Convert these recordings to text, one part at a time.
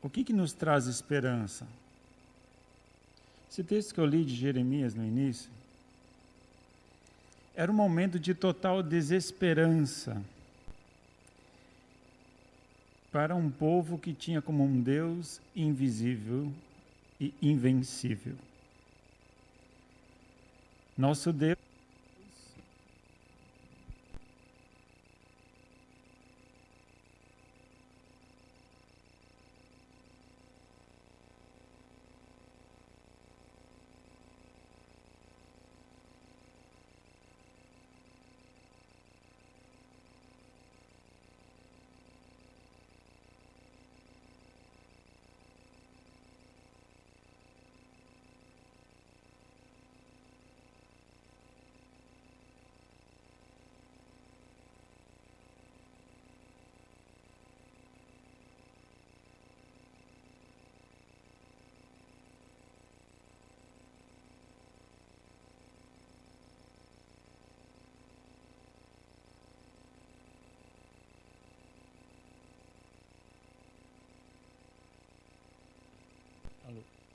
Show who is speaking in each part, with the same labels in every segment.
Speaker 1: O que nos traz esperança? Esse texto que eu li de Jeremias no início, era um momento de total desesperança para um povo que tinha como um Deus invisível e invencível. Nosso Deus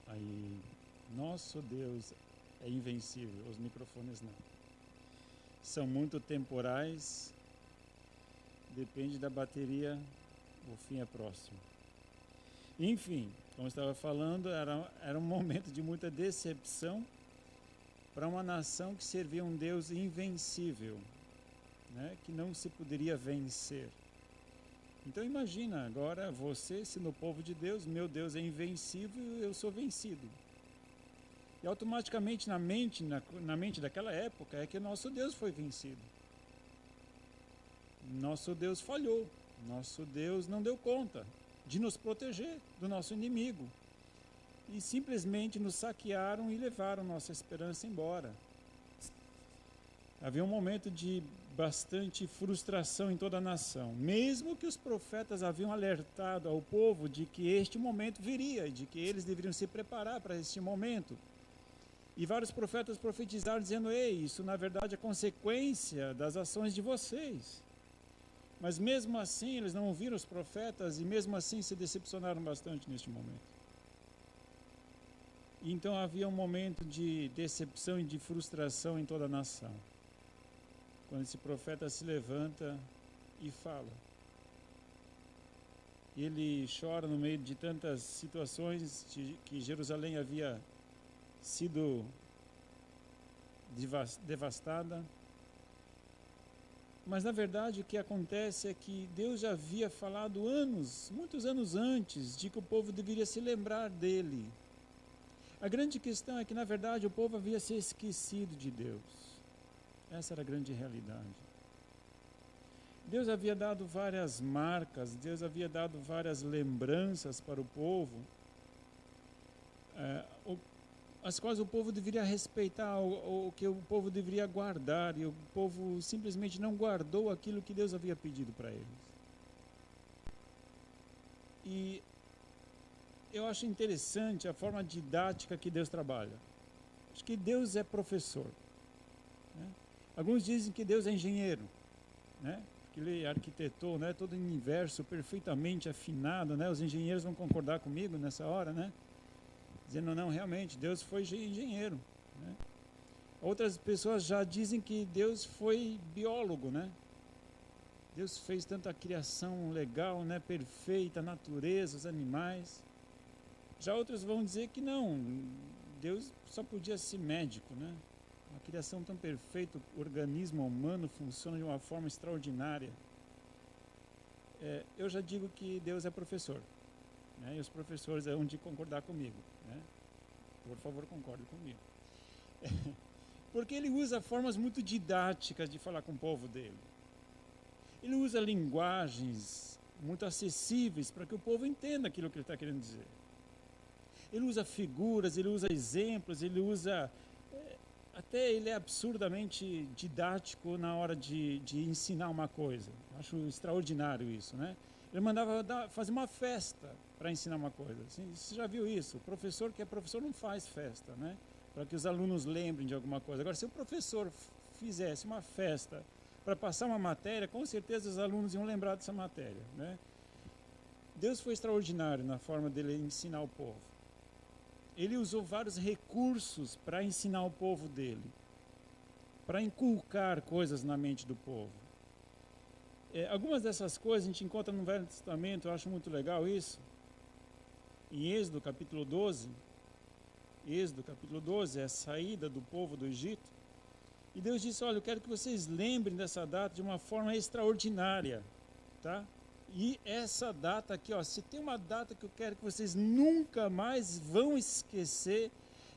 Speaker 1: Aí, nosso Deus é invencível, os microfones não. São muito temporais, depende da bateria, o fim é próximo. Enfim, como eu estava falando, era um momento de muita decepção para uma nação que servia um Deus invencível, né, que não se poderia vencer. Então imagina agora você, se no povo de Deus, meu Deus é invencível, eu sou vencido. E automaticamente na mente daquela época é que nosso Deus foi vencido. Nosso Deus falhou, nosso Deus não deu conta de nos proteger do nosso inimigo. E simplesmente nos saquearam e levaram nossa esperança embora. Havia um momento de bastante frustração em toda a nação, mesmo que os profetas haviam alertado ao povo de que este momento viria, de que eles deveriam se preparar para este momento. E vários profetas profetizaram dizendo, ei, isso na verdade é consequência das ações de vocês. Mas mesmo assim eles não ouviram os profetas e mesmo assim se decepcionaram bastante neste momento. E então havia um momento de decepção e de frustração em toda a nação. Quando esse profeta se levanta e fala. Ele chora no meio de tantas situações que Jerusalém havia sido devastada. Mas na verdade o que acontece é que Deus já havia falado muitos anos antes, de que o povo deveria se lembrar dele. A grande questão é que na verdade o povo havia se esquecido de Deus. Essa era a grande realidade. Deus havia dado várias marcas, Deus havia dado várias lembranças para o povo, as quais o povo deveria respeitar, o que o povo deveria guardar, e o povo simplesmente não guardou aquilo que Deus havia pedido para eles. E eu acho interessante a forma didática que Deus trabalha. Acho que Deus é professor, né? Alguns dizem que Deus é engenheiro, né? Que ele arquitetou, né, todo o universo perfeitamente afinado, né? Os engenheiros vão concordar comigo nessa hora, né? Dizendo, não, realmente, Deus foi engenheiro, né? Outras pessoas já dizem que Deus foi biólogo, né? Deus fez tanta criação legal, né, perfeita, a natureza, os animais. Já outros vão dizer que não, Deus só podia ser médico, né? Uma criação tão perfeita, o organismo humano funciona de uma forma extraordinária. Eu já digo que Deus é professor, né? E os professores vão de concordar comigo, né? Por favor, concorde comigo. Porque ele usa formas muito didáticas de falar com o povo dele. Ele usa linguagens muito acessíveis para que o povo entenda aquilo que ele está querendo dizer. Ele usa figuras, ele usa exemplos, ele usa... Até ele é absurdamente didático na hora de ensinar uma coisa. Acho extraordinário isso, né? Ele mandava fazer uma festa para ensinar uma coisa. Assim, você já viu isso? O professor que é professor não faz festa, né? Para que os alunos lembrem de alguma coisa. Agora, se o professor fizesse uma festa para passar uma matéria, com certeza os alunos iam lembrar dessa matéria, né? Deus foi extraordinário na forma dele ensinar o povo. Ele usou vários recursos para ensinar o povo dele, para inculcar coisas na mente do povo. Algumas dessas coisas a gente encontra no Velho Testamento, eu acho muito legal isso. Em Êxodo capítulo 12, é a saída do povo do Egito. E Deus disse, olha, eu quero que vocês lembrem dessa data de uma forma extraordinária, tá? E essa data aqui, ó, se tem uma data que eu quero que vocês nunca mais vão esquecer,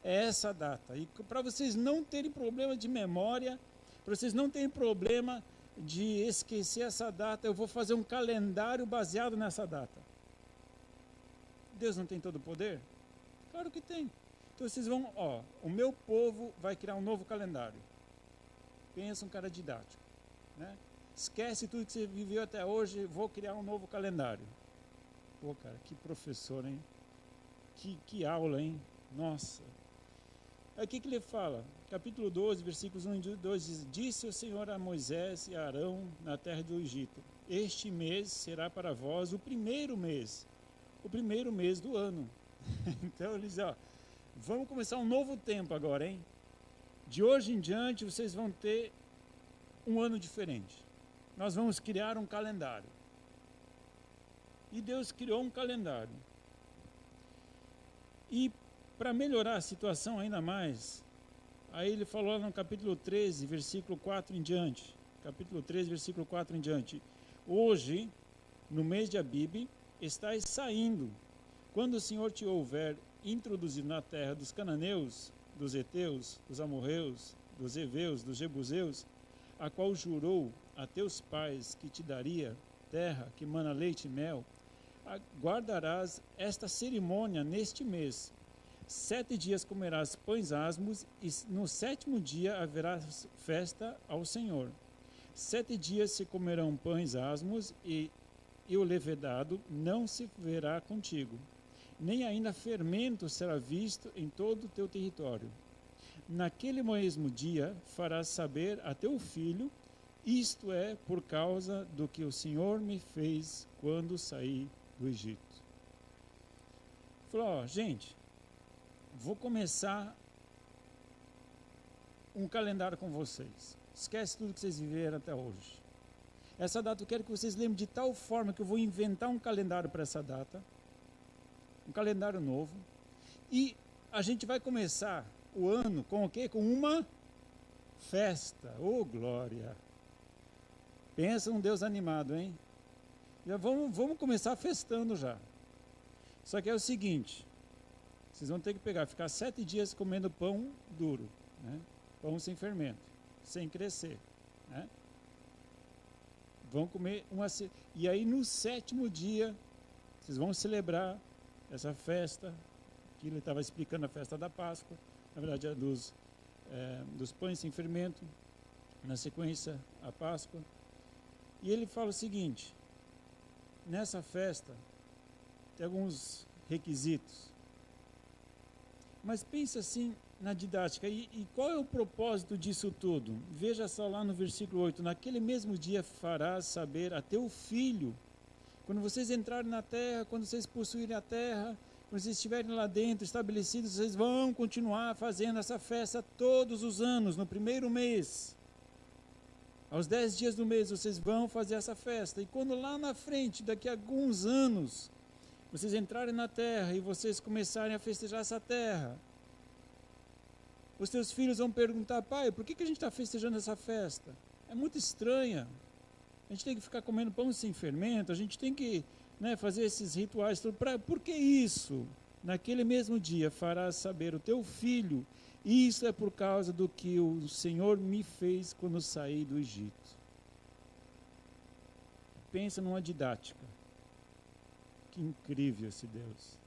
Speaker 1: é essa data. E para vocês não terem problema de memória, para vocês não terem problema de esquecer essa data, eu vou fazer um calendário baseado nessa data. Deus não tem todo o poder? Claro que tem. Então vocês vão, ó, o meu povo vai criar um novo calendário. Pensa um cara didático, né? Esquece tudo que você viveu até hoje, vou criar um novo calendário. Pô, cara, que professor, hein? Que aula, hein? Nossa. Aí o que ele fala? Capítulo 12, versículos 1 e 2 diz, disse o Senhor a Moisés e a Arão na terra do Egito, este mês será para vós o primeiro mês do ano. Então ele diz, ó, vamos começar um novo tempo agora, hein? De hoje em diante vocês vão ter um ano diferente. Nós vamos criar um calendário. E Deus criou um calendário. E para melhorar a situação ainda mais, aí ele falou no capítulo 13, versículo 4 em diante. Capítulo 13, versículo 4 em diante. Hoje, no mês de Abibe, estais saindo, quando o Senhor te houver introduzido na terra dos cananeus, dos heteus, dos amorreus, dos heveus, dos jebuseus, a qual jurou a teus pais que te daria terra que mana leite e mel, guardarás esta cerimônia neste mês. 7 dias comerás pães asmos, e no 7º dia haverá festa ao Senhor. 7 dias se comerão pães asmos, e o levedado não se verá contigo, nem ainda fermento será visto em todo o teu território. Naquele mesmo dia farás saber a teu filho, isto é por causa do que o Senhor me fez quando saí do Egito. Falou, ó, gente, vou começar um calendário com vocês. Esquece tudo que vocês viveram até hoje. Essa data eu quero que vocês lembrem de tal forma que eu vou inventar um calendário para essa data. Um calendário novo. E a gente vai começar o ano com o quê? Com uma festa. Oh, glória! Pensa um Deus animado, hein? Já vamos começar festando já. Só que é o seguinte, vocês vão ter que ficar 7 dias comendo pão duro, né? Pão sem fermento, sem crescer, né? Vão comer e aí no 7º dia, vocês vão celebrar essa festa, que ele estava explicando a festa da Páscoa, na verdade é dos pães sem fermento, na sequência a Páscoa. E ele fala o seguinte, nessa festa tem alguns requisitos, mas pensa assim na didática, e qual é o propósito disso tudo? Veja só lá no versículo 8, naquele mesmo dia farás saber a teu filho, quando vocês entrarem na terra, quando vocês possuírem a terra, quando vocês estiverem lá dentro, estabelecidos, vocês vão continuar fazendo essa festa todos os anos, no primeiro mês. Aos 10 dias do mês, vocês vão fazer essa festa. E quando lá na frente, daqui a alguns anos, vocês entrarem na terra e vocês começarem a festejar essa terra, os teus filhos vão perguntar, pai, por que a gente está festejando essa festa? É muito estranha. A gente tem que ficar comendo pão sem fermento, a gente tem que, né, fazer esses rituais. Por que isso? Naquele mesmo dia farás saber o teu filho, isso é por causa do que o Senhor me fez quando saí do Egito. Pensa numa didática. Que incrível esse Deus.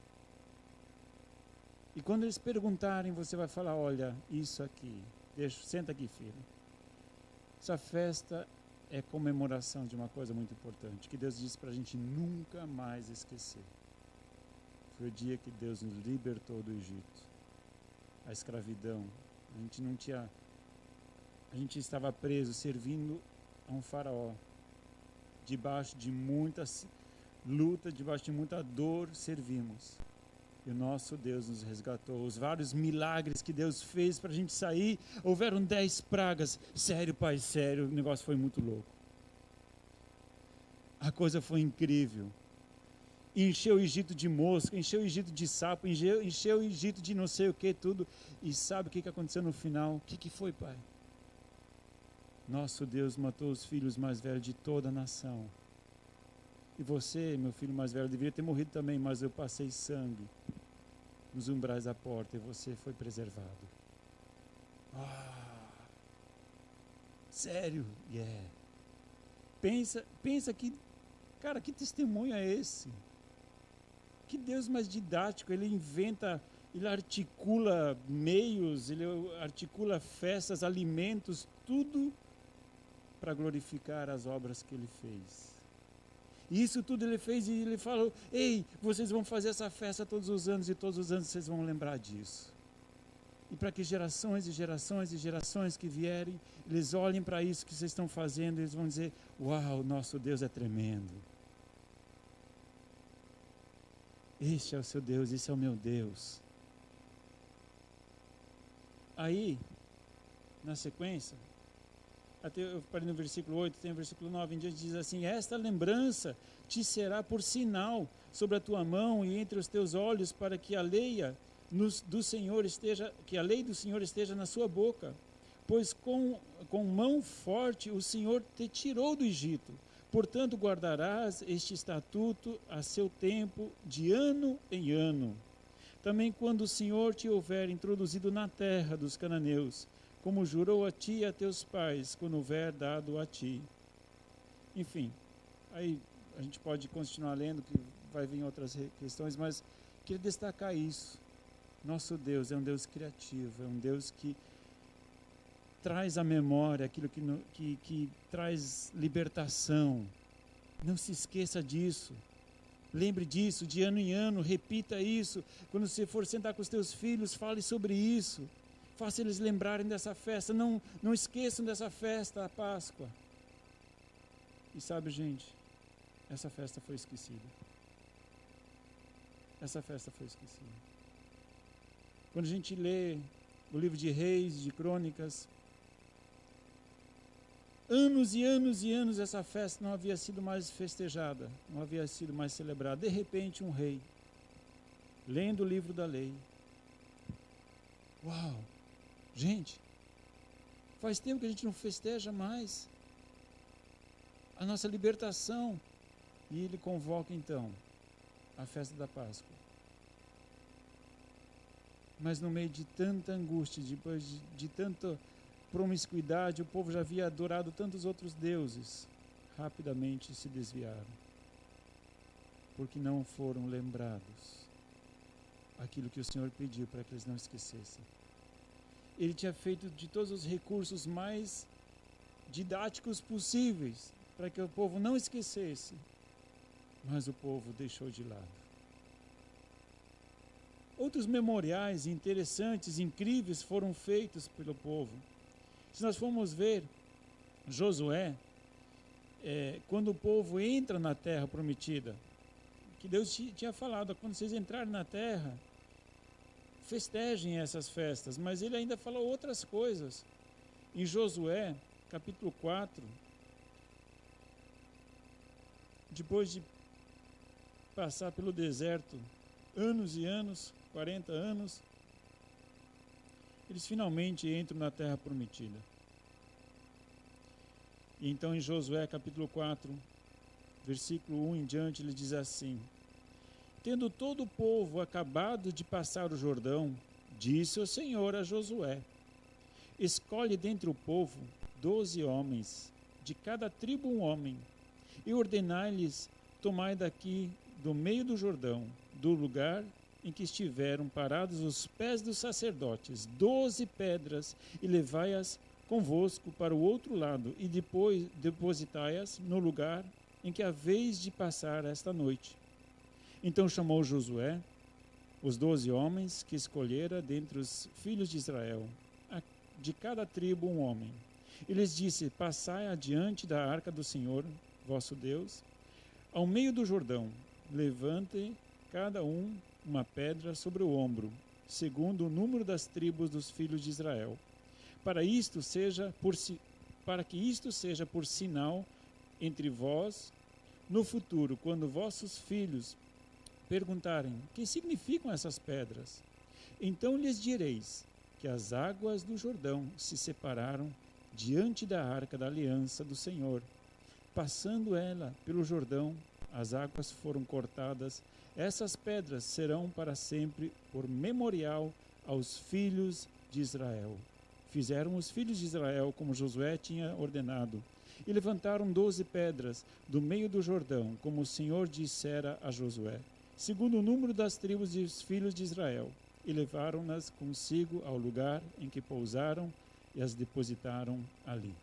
Speaker 1: E quando eles perguntarem, você vai falar, olha, isso aqui, senta aqui, filho. Essa festa é comemoração de uma coisa muito importante, que Deus disse para a gente nunca mais esquecer. Foi o dia que Deus nos libertou do Egito. A escravidão, a gente estava preso, servindo a um faraó, debaixo de muitas luta, debaixo de muita dor, servimos. E o nosso Deus nos resgatou. Os vários milagres que Deus fez para a gente sair. Houveram 10 pragas. Sério, pai, sério. O negócio foi muito louco. A coisa foi incrível. Encheu o Egito de mosca, encheu o Egito de sapo, encheu o Egito de não sei o que, tudo. E sabe o que aconteceu no final? O que foi, pai? Nosso Deus matou os filhos mais velhos de toda a nação. E você, meu filho mais velho, deveria ter morrido também, mas eu passei sangue nos umbrais da porta e você foi preservado. Sério? Yeah. Pensa que, cara, que testemunho é esse? Que Deus mais didático, ele inventa, ele articula meios, ele articula festas, alimentos, tudo para glorificar as obras que ele fez. E isso tudo ele fez e ele falou, ei, vocês vão fazer essa festa todos os anos e todos os anos vocês vão lembrar disso. E para que gerações e gerações e gerações que vierem, eles olhem para isso que vocês estão fazendo e eles vão dizer, uau, nosso Deus é tremendo. Este é o seu Deus, esse é o meu Deus. Aí, na sequência, até eu parei no versículo 8, tem o versículo 9 em diante, diz assim, esta lembrança te será por sinal sobre a tua mão e entre os teus olhos, para que a lei do Senhor esteja na sua boca. Pois com mão forte o Senhor te tirou do Egito. Portanto, guardarás este estatuto a seu tempo, de ano em ano. Também quando o Senhor te houver introduzido na terra dos cananeus, como jurou a ti e a teus pais, quando houver dado a ti. Enfim, aí a gente pode continuar lendo, que vai vir outras questões, mas queria destacar isso. Nosso Deus é um Deus criativo, é um Deus que traz à memória aquilo que traz libertação. Não se esqueça disso. Lembre disso, de ano em ano, repita isso. Quando você for sentar com os teus filhos, fale sobre isso. Faça eles lembrarem dessa festa. Não esqueçam dessa festa, a Páscoa. E sabe, gente, essa festa foi esquecida. Essa festa foi esquecida. Quando a gente lê o livro de Reis, de Crônicas, anos e anos e anos essa festa não havia sido mais festejada, não havia sido mais celebrada. De repente, um rei, lendo o livro da lei, uau, gente, faz tempo que a gente não festeja mais a nossa libertação. E ele convoca então a festa da Páscoa. Mas no meio de tanta angústia, depois de tanta promiscuidade, o povo já havia adorado tantos outros deuses, rapidamente se desviaram, porque não foram lembrados aquilo que o Senhor pediu para que eles não esquecessem. Ele tinha feito de todos os recursos mais didáticos possíveis para que o povo não esquecesse, mas o povo deixou de lado. Outros memoriais interessantes, incríveis foram feitos pelo povo. Se nós formos ver Josué, quando o povo entra na terra prometida, que Deus tinha falado, quando vocês entrarem na terra, festejem essas festas, mas ele ainda falou outras coisas. Em Josué, capítulo 4, depois de passar pelo deserto anos e anos, 40 anos, eles finalmente entram na terra prometida. E então em Josué capítulo 4, versículo 1 em diante, ele diz assim: tendo todo o povo acabado de passar o Jordão, disse o Senhor a Josué: escolhe dentre o povo 12 homens, de cada tribo um homem, e ordenai-lhes: tomai daqui do meio do Jordão, do lugar em que estiveram parados os pés dos sacerdotes, 12 pedras, e levai-as convosco para o outro lado, e depois depositai-as no lugar em que haveis de passar esta noite. Então chamou Josué os 12 homens que escolhera dentre os filhos de Israel, de cada tribo um homem. E lhes disse: passai adiante da arca do Senhor, vosso Deus, Ao meio do Jordão, levante cada um uma pedra sobre o ombro, segundo o número das tribos dos filhos de Israel. Para que isto seja por sinal entre vós no futuro, quando vossos filhos perguntarem: que significam essas pedras? Então lhes direis que as águas do Jordão se separaram diante da arca da aliança do Senhor. Passando ela pelo Jordão, as águas foram cortadas. Essas pedras serão para sempre por memorial aos filhos de Israel. Fizeram os filhos de Israel como Josué tinha ordenado, e levantaram 12 pedras do meio do Jordão, como o Senhor dissera a Josué, segundo o número das tribos dos filhos de Israel, e levaram-nas consigo ao lugar em que pousaram e as depositaram ali.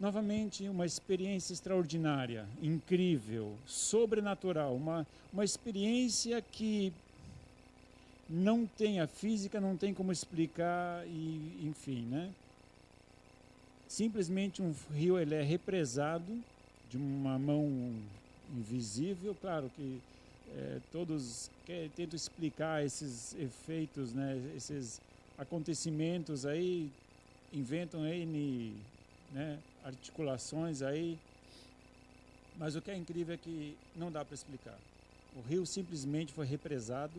Speaker 1: Novamente, uma experiência extraordinária, incrível, sobrenatural, uma experiência que não tem a física, não tem como explicar, e, enfim, né? Simplesmente um rio, ele é represado de uma mão invisível. Claro que todos tentam explicar esses efeitos, né? Esses acontecimentos aí, inventam N, né, articulações aí, mas o que é incrível é que não dá para explicar. O rio simplesmente foi represado,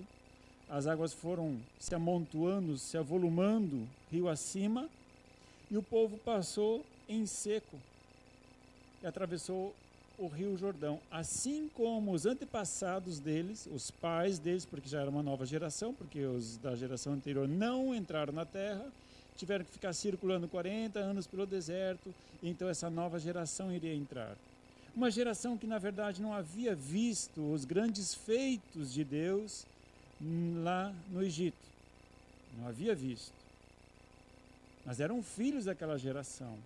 Speaker 1: as águas foram se amontoando, se avolumando rio acima, e o povo passou em seco e atravessou o rio Jordão, assim como os antepassados deles, os pais deles, porque já era uma nova geração, porque os da geração anterior não entraram na terra, tiveram que ficar circulando 40 anos pelo deserto, então essa nova geração iria entrar. Uma geração que, na verdade, não havia visto os grandes feitos de Deus lá no Egito. Não havia visto. Mas eram filhos daquela geração.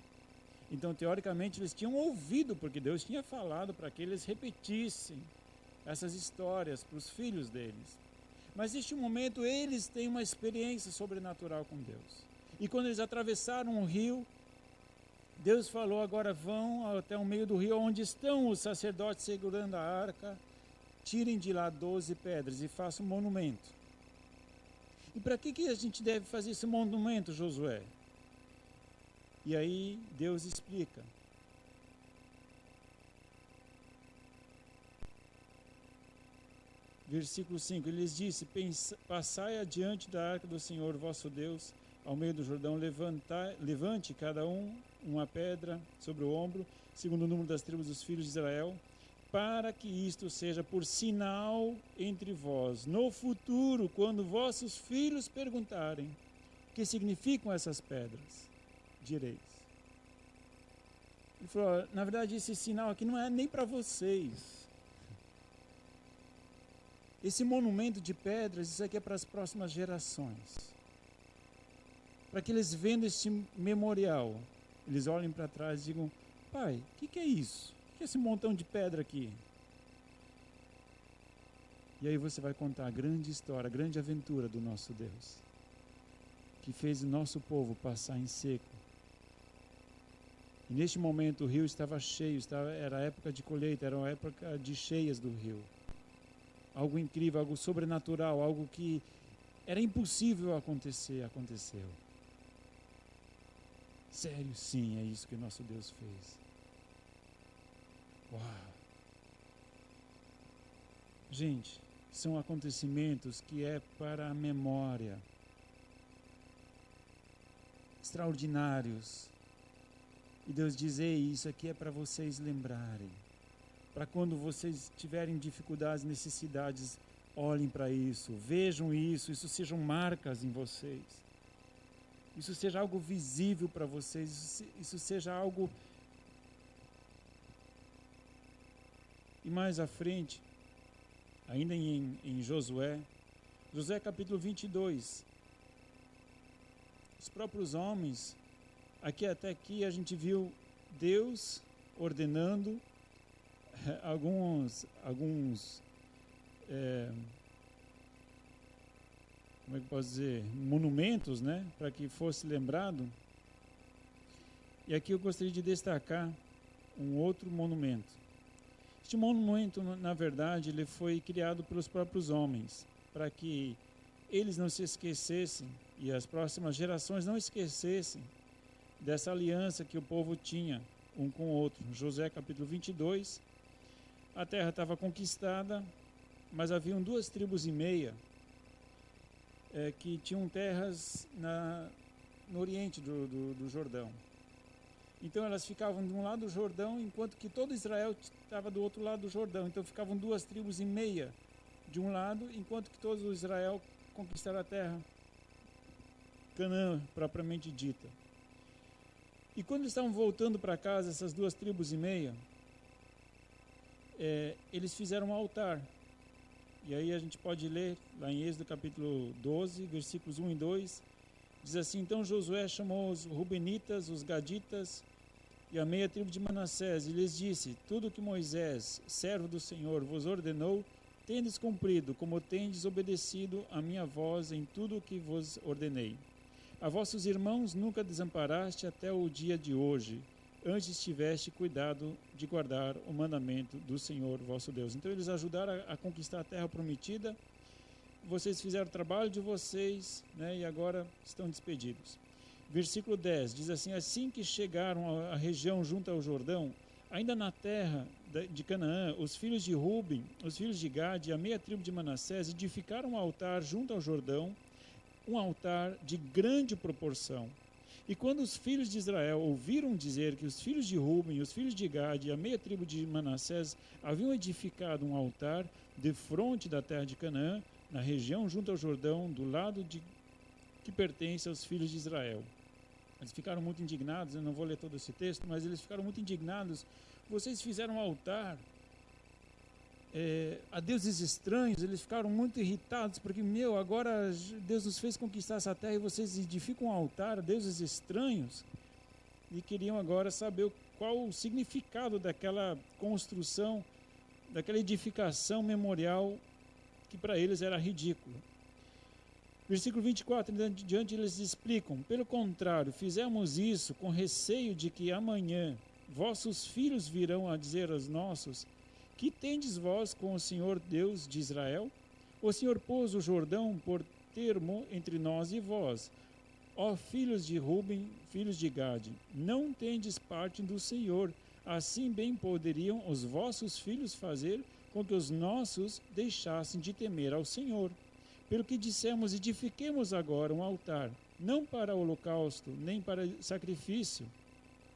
Speaker 1: Então, teoricamente, eles tinham ouvido, porque Deus tinha falado para que eles repetissem essas histórias para os filhos deles. Mas neste momento, eles têm uma experiência sobrenatural com Deus. E quando eles atravessaram o rio, Deus falou: agora vão até o meio do rio, onde estão os sacerdotes segurando a arca, tirem de lá 12 pedras e façam um monumento. E para que a gente deve fazer esse monumento, Josué? E aí Deus explica. Versículo 5, ele lhes disse: passai adiante da arca do Senhor vosso Deus, ao meio do Jordão, levante cada um uma pedra sobre o ombro, segundo o número das tribos dos filhos de Israel, para que isto seja por sinal entre vós. No futuro, quando vossos filhos perguntarem o que significam essas pedras, direis. Ele falou: na verdade, esse sinal aqui não é nem para vocês. Esse monumento de pedras, isso aqui é para as próximas gerações. Para que eles vendo este memorial, eles olhem para trás e digam: pai, o que é isso? O que é esse montão de pedra aqui? E aí você vai contar a grande história, a grande aventura do nosso Deus, que fez o nosso povo passar em seco. E neste momento o rio estava cheio, era a época de colheita, era a época de cheias do rio. Algo incrível, algo sobrenatural, algo que era impossível acontecer, aconteceu. Sério, sim, é isso que nosso Deus fez. Uau! Gente, são acontecimentos que é para a memória. Extraordinários. E Deus diz: ei, isso aqui é para vocês lembrarem. Para quando vocês tiverem dificuldades, necessidades, olhem para isso, vejam isso sejam marcas em vocês. Isso seja algo visível para vocês, isso seja algo... E mais à frente, ainda em Josué capítulo 22, os próprios homens, até aqui a gente viu Deus ordenando alguns como é que posso dizer, monumentos, né, para que fosse lembrado. E aqui eu gostaria de destacar um outro monumento. Este monumento, na verdade, ele foi criado pelos próprios homens, para que eles não se esquecessem e as próximas gerações não esquecessem dessa aliança que o povo tinha um com o outro. Josué capítulo 22, a terra estava conquistada, mas haviam 2,5 tribos que tinham terras no oriente do Jordão. Então elas ficavam de um lado do Jordão, enquanto que todo Israel estava do outro lado do Jordão. Então ficavam 2,5 tribos de um lado, enquanto que todo o Israel conquistaram a terra, Canaã propriamente dita. E quando eles estavam voltando para casa, essas 2,5 tribos, eles fizeram um altar. E aí a gente pode ler lá em Êxodo capítulo 12, versículos 1 e 2, diz assim: então Josué chamou os Rubenitas, os Gaditas e a meia tribo de Manassés, e lhes disse: tudo que Moisés, servo do Senhor, vos ordenou, tendes cumprido, como tendes obedecido a minha voz em tudo o que vos ordenei. A vossos irmãos nunca desamparaste até o dia de hoje, antes tiveste cuidado de guardar o mandamento do Senhor vosso Deus. Então eles ajudaram a conquistar a terra prometida, vocês fizeram o trabalho de vocês, né, e agora estão despedidos. Versículo 10 diz assim: assim que chegaram à região junto ao Jordão, ainda na terra de Canaã, os filhos de Ruben, os filhos de Gade e a meia tribo de Manassés edificaram um altar junto ao Jordão, um altar de grande proporção. E quando os filhos de Israel ouviram dizer que os filhos de Ruben, os filhos de Gade e a meia tribo de Manassés haviam edificado um altar defronte da terra de Canaã, na região junto ao Jordão, do lado que pertence aos filhos de Israel. Eles ficaram muito indignados, eu não vou ler todo esse texto, mas eles ficaram muito indignados. Vocês fizeram um altar a deuses estranhos. Eles ficaram muito irritados, porque, agora Deus nos fez conquistar essa terra e vocês edificam um altar a deuses estranhos. E queriam agora saber qual o significado daquela construção, daquela edificação memorial, que para eles era ridículo. Versículo 24, diante eles explicam: pelo contrário, fizemos isso com receio de que amanhã vossos filhos virão a dizer aos nossos: que tendes vós com o Senhor Deus de Israel? O Senhor pôs o Jordão por termo entre nós e vós. Ó filhos de Ruben, filhos de Gade, não tendes parte do Senhor. Assim bem poderiam os vossos filhos fazer com que os nossos deixassem de temer ao Senhor. Pelo que dissemos: edifiquemos agora um altar, não para holocausto, nem para sacrifício,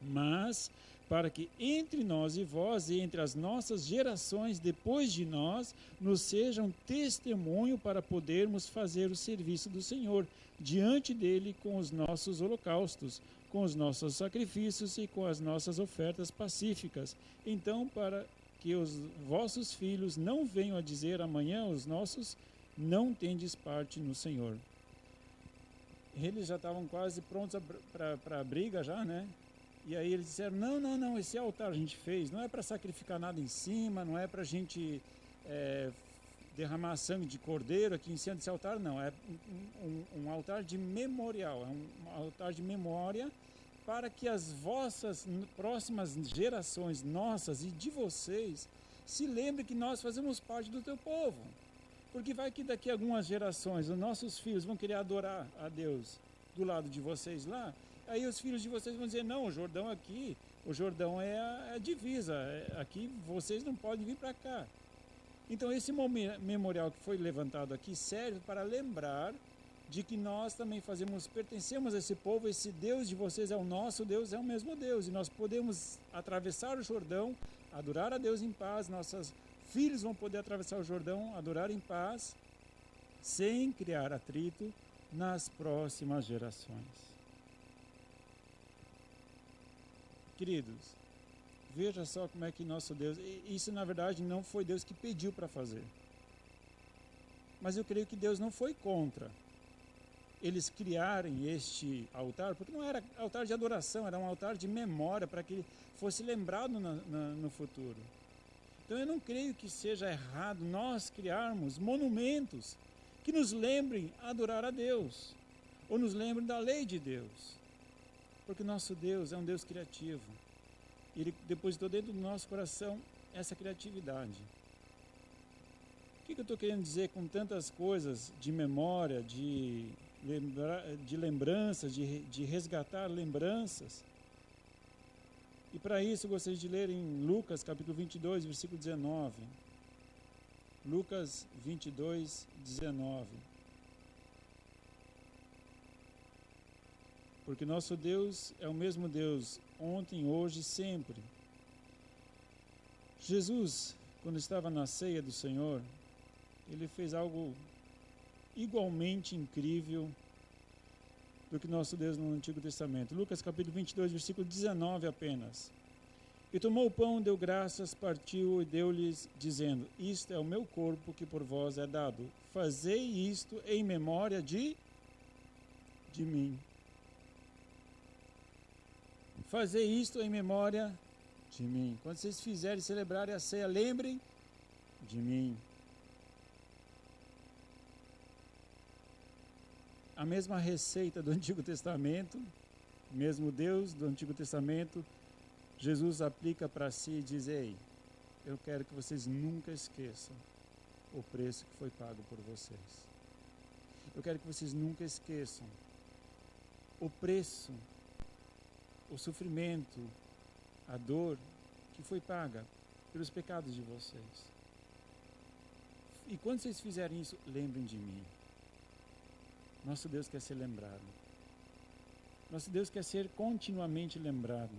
Speaker 1: mas para que entre nós e vós, e entre as nossas gerações depois de nós, nos sejam testemunho para podermos fazer o serviço do Senhor diante dele com os nossos holocaustos, com os nossos sacrifícios e com as nossas ofertas pacíficas. Então, para que os vossos filhos não venham a dizer amanhã os nossos: não tendes parte no Senhor. Eles já estavam quase prontos para a briga já, né? E aí eles disseram: não, esse altar a gente fez, não é para sacrificar nada em cima, não é para a gente derramar sangue de cordeiro aqui em cima desse altar, não. É um altar de memorial, é um altar de memória para que as vossas próximas gerações, nossas e de vocês, se lembrem que nós fazemos parte do teu povo. Porque vai que daqui a algumas gerações os nossos filhos vão querer adorar a Deus do lado de vocês lá. Aí os filhos de vocês vão dizer: não, o Jordão aqui, o Jordão é a divisa, aqui vocês não podem vir para cá. Então esse memorial que foi levantado aqui serve para lembrar de que nós também pertencemos a esse povo. Esse Deus de vocês é o nosso Deus, é o mesmo Deus, e nós podemos atravessar o Jordão, adorar a Deus em paz. Nossos filhos vão poder atravessar o Jordão, adorar em paz, sem criar atrito nas próximas gerações. Queridos, veja só como é que nosso Deus... Isso, na verdade, não foi Deus que pediu para fazer. Mas eu creio que Deus não foi contra eles criarem este altar, porque não era altar de adoração, era um altar de memória, para que ele fosse lembrado no futuro. Então eu não creio que seja errado nós criarmos monumentos que nos lembrem a adorar a Deus, ou nos lembrem da lei de Deus. Porque nosso Deus é um Deus criativo. Ele depositou dentro do nosso coração essa criatividade. O que eu estou querendo dizer com tantas coisas de memória, de lembranças, de resgatar lembranças? E para isso eu gostaria de ler em Lucas capítulo 22, versículo 19. Lucas 22, 19. Porque nosso Deus é o mesmo Deus, ontem, hoje e sempre. Jesus, quando estava na ceia do Senhor, ele fez algo igualmente incrível do que nosso Deus no Antigo Testamento. Lucas capítulo 22, versículo 19 apenas. E tomou o pão, deu graças, partiu e deu-lhes, dizendo: isto é o meu corpo que por vós é dado. Fazei isto em memória de mim. Fazei isto em memória de mim. Quando vocês fizerem celebrarem a ceia, lembrem de mim. A mesma receita do Antigo Testamento, mesmo Deus do Antigo Testamento, Jesus aplica para si e diz: ei, eu quero que vocês nunca esqueçam o preço que foi pago por vocês. Eu quero que vocês nunca esqueçam o preço, o sofrimento, a dor que foi paga pelos pecados de vocês. E quando vocês fizerem isso, lembrem de mim. Nosso Deus quer ser lembrado. Nosso Deus quer ser continuamente lembrado.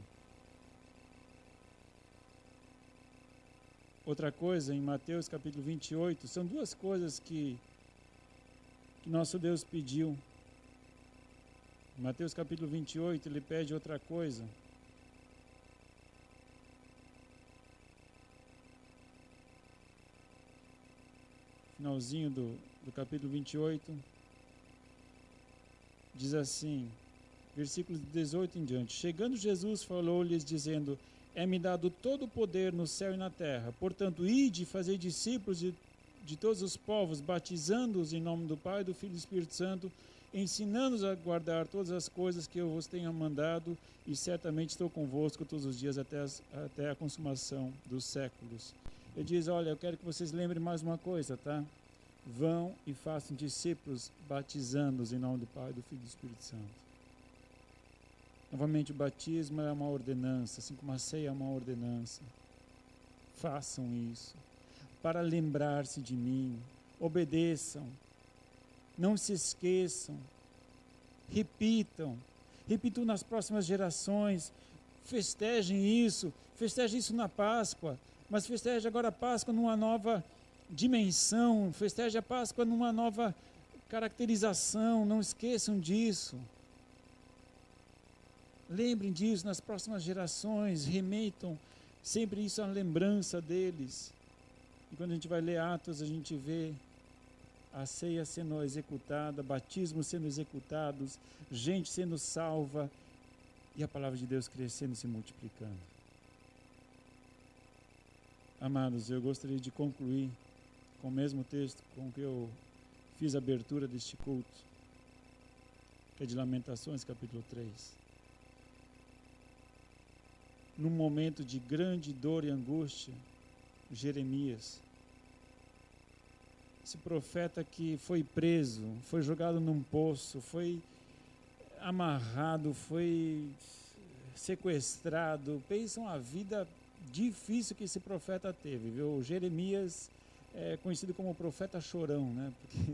Speaker 1: Outra coisa, em Mateus capítulo 28, são duas coisas que nosso Deus pediu. Em Mateus capítulo 28, ele pede outra coisa. Finalzinho do capítulo 28, diz assim, versículos 18 em diante: chegando Jesus, falou-lhes, dizendo: é-me dado todo o poder no céu e na terra. Portanto, ide e fazei discípulos de todos os povos, batizando-os em nome do Pai, do Filho e do Espírito Santo, ensinando-os a guardar todas as coisas que eu vos tenho mandado, e certamente estou convosco todos os dias até a consumação dos séculos. Ele diz: olha, eu quero que vocês lembrem mais uma coisa, tá? Vão e façam discípulos, batizando-os em nome do Pai, do Filho e do Espírito Santo. Novamente, o batismo é uma ordenança, assim como a ceia é uma ordenança. Façam isso, para lembrar-se de mim. Obedeçam, não se esqueçam, repitam nas próximas gerações, festejem isso na Páscoa, mas festeje agora a Páscoa numa nova dimensão, festeje a Páscoa numa nova caracterização, não esqueçam disso. Lembrem disso nas próximas gerações, remetam sempre isso à lembrança deles. E quando a gente vai ler Atos, a gente vê a ceia sendo executada, batismos sendo executados, gente sendo salva e a palavra de Deus crescendo e se multiplicando. Amados, eu gostaria de concluir com o mesmo texto com que eu fiz a abertura deste culto, que é de Lamentações, capítulo 3. Num momento de grande dor e angústia, Jeremias, esse profeta que foi preso, foi jogado num poço, foi amarrado, foi sequestrado. Pensam a vida difícil que esse profeta teve, viu? Jeremias é conhecido como o profeta chorão, né? Porque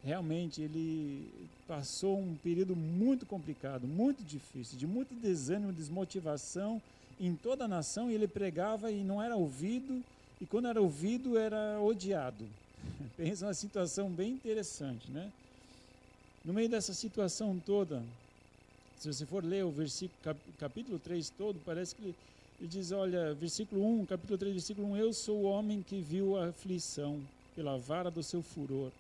Speaker 1: realmente ele passou um período muito complicado, muito difícil, de muito desânimo, desmotivação em toda a nação, e ele pregava e não era ouvido, e quando era ouvido era odiado. Pensa uma situação bem interessante, né? No meio dessa situação toda, se você for ler o capítulo 3 todo, parece que ele diz, olha, versículo 1, capítulo 3, versículo 1, eu sou o homem que viu a aflição pela vara do seu furor.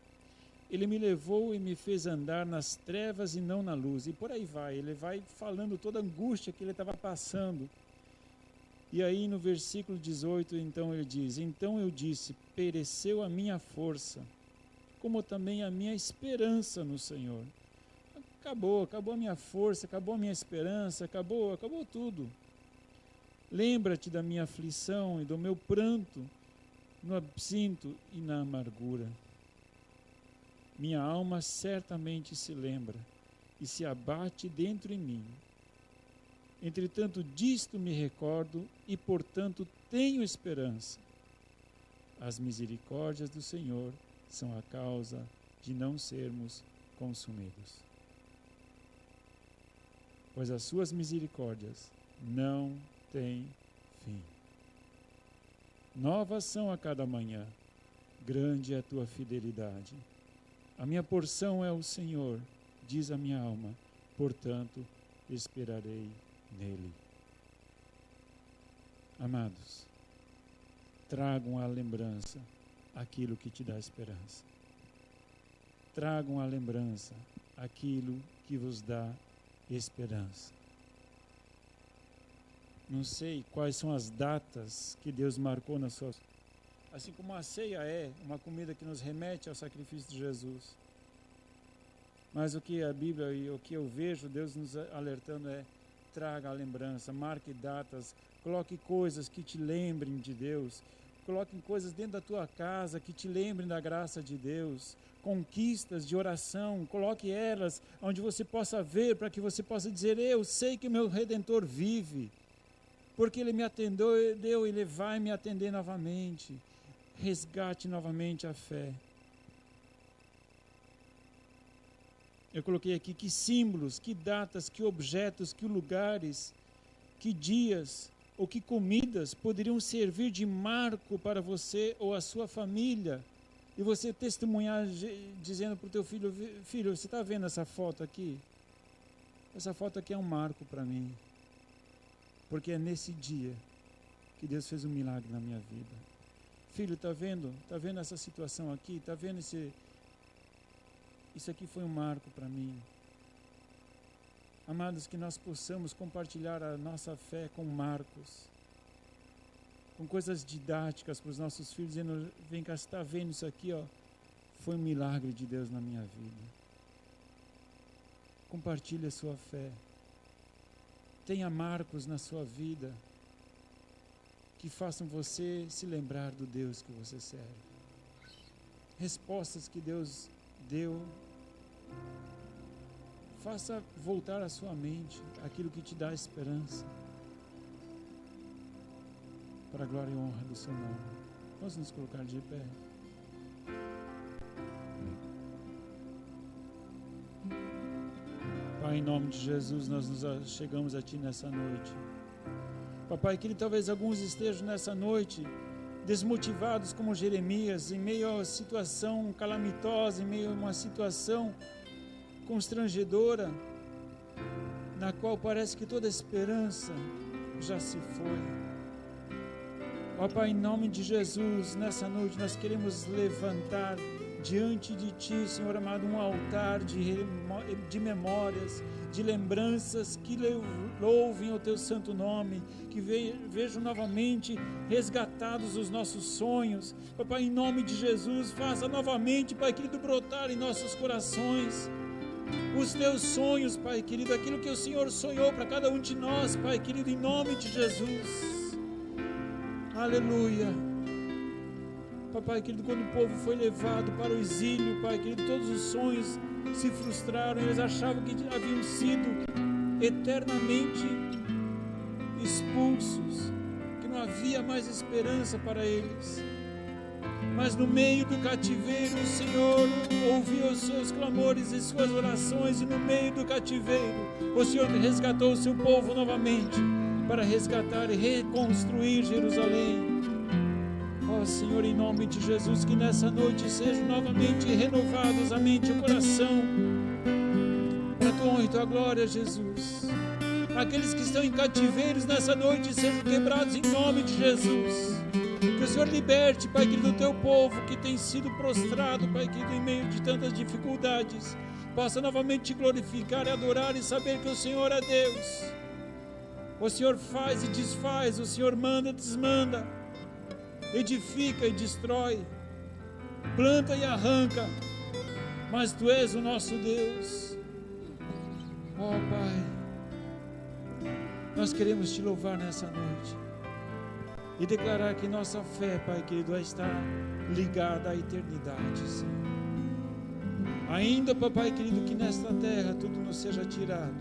Speaker 1: Ele me levou e me fez andar nas trevas e não na luz. E por aí vai, ele vai falando toda a angústia que ele estava passando. E aí no versículo 18, então ele diz, então eu disse, pereceu a minha força, como também a minha esperança no Senhor. Acabou a minha força, acabou a minha esperança, acabou tudo. Lembra-te da minha aflição e do meu pranto no absinto e na amargura. Minha alma certamente se lembra e se abate dentro em mim. Entretanto, disto me recordo e, portanto, tenho esperança. As misericórdias do Senhor são a causa de não sermos consumidos. Pois as suas misericórdias não têm fim. Novas são a cada manhã, grande é a tua fidelidade. A minha porção é o Senhor, diz a minha alma, portanto, esperarei nele. Amados, tragam à lembrança aquilo que te dá esperança. Tragam à lembrança aquilo que vos dá esperança. Não sei quais são as datas que Deus marcou nas suas... Assim como a ceia é uma comida que nos remete ao sacrifício de Jesus. Mas o que a Bíblia e o que eu vejo Deus nos alertando é: traga a lembrança, marque datas, coloque coisas que te lembrem de Deus, coloque coisas dentro da tua casa que te lembrem da graça de Deus, conquistas de oração, coloque elas onde você possa ver, para que você possa dizer: eu sei que o meu Redentor vive, porque Ele me atendeu, Ele vai me atender novamente. Resgate novamente a fé. Eu coloquei aqui que símbolos, que datas, que objetos, que lugares, que dias ou que comidas poderiam servir de marco para você ou a sua família, e você testemunhar dizendo para o teu filho: filho, você está vendo essa foto aqui? Essa foto aqui é um marco para mim, porque é nesse dia que Deus fez um milagre na minha vida. Filho, está vendo? Está vendo essa situação aqui? Está vendo isso aqui foi um marco para mim. Amados, que nós possamos compartilhar a nossa fé com marcos, com coisas didáticas para os nossos filhos, dizendo: vem cá, você está vendo isso aqui? Ó, foi um milagre de Deus na minha vida. Compartilhe a sua fé. Tenha marcos na sua vida que façam você se lembrar do Deus que você serve. Respostas que Deus deu. Faça voltar à sua mente aquilo que te dá esperança, para a glória e honra do seu nome. Vamos nos colocar de pé. Pai, em nome de Jesus, nós nos chegamos a Ti nessa noite. Papai, que talvez alguns estejam nessa noite desmotivados como Jeremias, em meio a uma situação calamitosa, em meio a uma situação constrangedora, na qual parece que toda esperança já se foi. Ó Pai, em nome de Jesus, nessa noite nós queremos levantar diante de Ti, Senhor amado, um altar de memórias, de lembranças que louvem o Teu santo nome, que vejam novamente resgatados os nossos sonhos. Papai, em nome de Jesus, faça novamente, Pai querido, brotar em nossos corações os Teus sonhos, Pai querido, aquilo que o Senhor sonhou para cada um de nós, Pai querido, em nome de Jesus. Aleluia. Papai querido, quando o povo foi levado para o exílio, Pai querido, todos os sonhos se frustraram, eles achavam que haviam sido eternamente expulsos, que não havia mais esperança para eles. Mas no meio do cativeiro, o Senhor ouviu os seus clamores e suas orações, e no meio do cativeiro, o Senhor resgatou o seu povo novamente, para resgatar e reconstruir Jerusalém. Ó Senhor, em nome de Jesus, que nessa noite sejam novamente renovados a mente e o coração, para a Tua honra e Tua glória, Jesus. Aqueles que estão em cativeiros nessa noite sejam quebrados em nome de Jesus. Que o Senhor liberte, Pai querido, o Teu povo que tem sido prostrado, Pai querido, em meio de tantas dificuldades, possa novamente Te glorificar e adorar e saber que o Senhor é Deus. O Senhor faz e desfaz, o Senhor manda e desmanda, edifica e destrói, planta e arranca, mas Tu és o nosso Deus. Ó Pai, nós queremos Te louvar nessa noite. e declarar que nossa fé, Pai querido, vai estar ligada à eternidade, Senhor. Ainda, Papai querido, que nesta terra tudo nos seja tirado,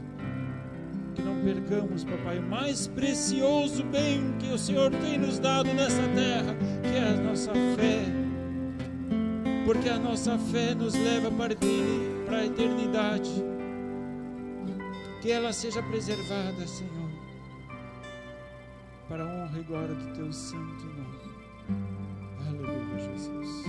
Speaker 1: que não percamos, Papai, o mais precioso bem que o Senhor tem nos dado nessa terra, que é a nossa fé, porque a nossa fé nos leva para a eternidade, que ela seja preservada, Senhor, para a honra e glória do Teu santo nome. Aleluia, Jesus.